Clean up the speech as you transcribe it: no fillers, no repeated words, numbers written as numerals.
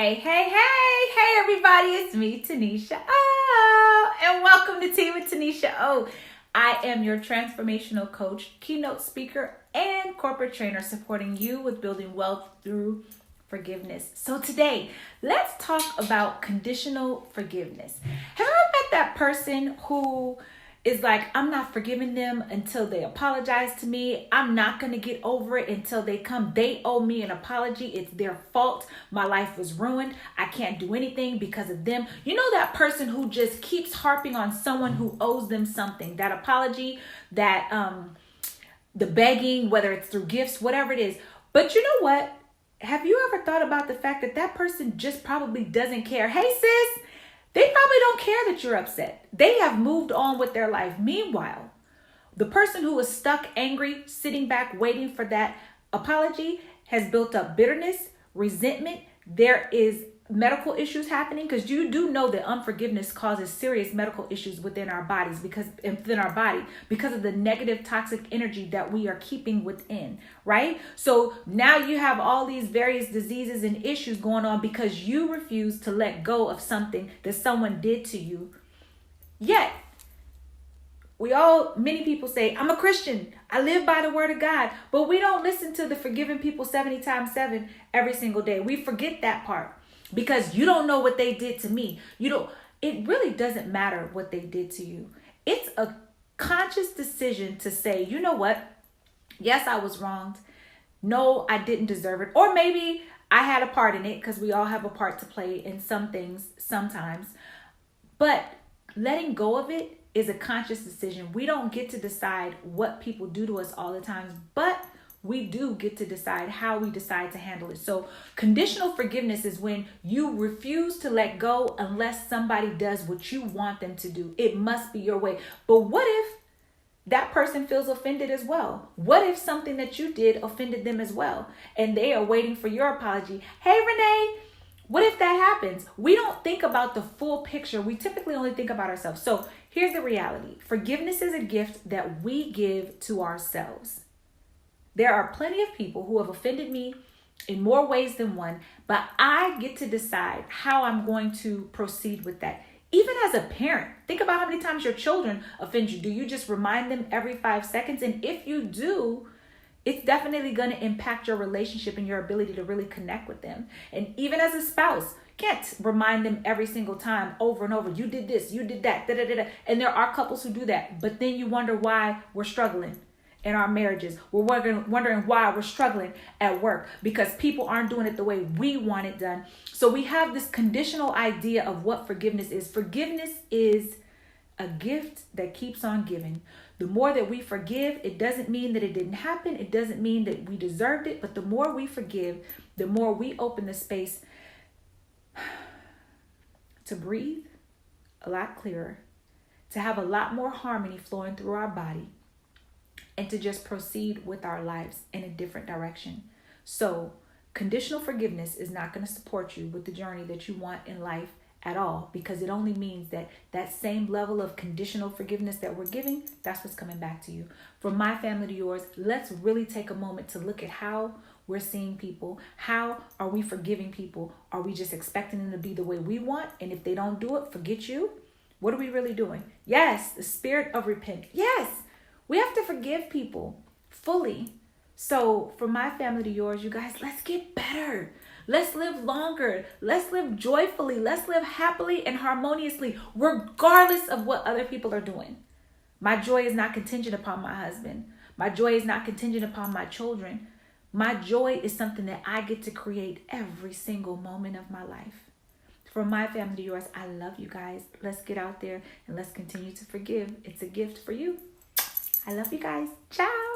Hey, everybody, it's me, Tuniscia O, and welcome to Tea with Tuniscia O. I am your transformational coach, keynote speaker, and corporate trainer supporting you with building wealth through forgiveness. So today, let's talk about conditional forgiveness. Have you ever met that person who is like, I'm not forgiving them until they apologize to me. I'm not going to get over it until they come. They owe me an apology. It's their fault. My life was ruined. I can't do anything because of them. You know, that person who just keeps harping on someone who owes them something, that apology, that the begging, whether it's through gifts, whatever it is. But you know what? Have you ever thought about the fact that that person just probably doesn't care? Hey, sis. They probably don't care that you're upset. They have moved on with their life. Meanwhile, the person who is stuck, angry, sitting back, waiting for that apology has built up bitterness, resentment. There is medical issues happening because you do know that unforgiveness causes serious medical issues within our bodies because of the negative toxic energy that we are keeping within, right? So now you have all these various diseases and issues going on because you refuse to let go of something that someone did to you. Yet many people say, I'm a Christian, I live by the word of God, but we don't listen to the forgiving people 70 times 7 every single day. We forget that part. Because you don't know what they did to me. It really doesn't matter what they did to you. It's a conscious decision to say, you know what? Yes, I was wronged. No, I didn't deserve it. Or maybe I had a part in it because we all have a part to play in some things sometimes. But letting go of it is a conscious decision. We don't get to decide what people do to us all the time, but we do get to decide how we decide to handle it. So conditional forgiveness is when you refuse to let go unless somebody does what you want them to do. It must be your way. But what if that person feels offended as well? What if something that you did offended them as well? And they are waiting for your apology. Hey, Renee, what if that happens? We don't think about the full picture. We typically only think about ourselves. So here's the reality. Forgiveness is a gift that we give to ourselves. There are plenty of people who have offended me in more ways than one, but I get to decide how I'm going to proceed with that. Even as a parent, think about how many times your children offend you. Do you just remind them every 5 seconds? And if you do, it's definitely going to impact your relationship and your ability to really connect with them. And even as a spouse, you can't remind them every single time over and over. You did this, you did that, And there are couples who do that, but then you wonder why we're struggling in our marriages. We're wondering why we're struggling at work because people aren't doing it the way we want it done. So we have this conditional idea of what forgiveness is. Forgiveness is a gift that keeps on giving. The more that we forgive, it doesn't mean that it didn't happen. It doesn't mean that we deserved it. But the more we forgive, the more we open the space to breathe a lot clearer, to have a lot more harmony flowing through our body, and to just proceed with our lives in a different direction. So conditional forgiveness is not going to support you with the journey that you want in life at all, because it only means that that same level of conditional forgiveness that we're giving, that's what's coming back to you. From my family to yours, let's really take a moment to look at how we're seeing people. How are we forgiving people? Are we just expecting them to be the way we want? And if they don't do it, forget you? What are we really doing? Yes, the spirit of repentance. Yes. We have to forgive people fully. So from my family to yours, you guys, let's get better. Let's live longer. Let's live joyfully. Let's live happily and harmoniously, regardless of what other people are doing. My joy is not contingent upon my husband. My joy is not contingent upon my children. My joy is something that I get to create every single moment of my life. From my family to yours, I love you guys. Let's get out there and let's continue to forgive. It's a gift for you. I love you guys. Ciao.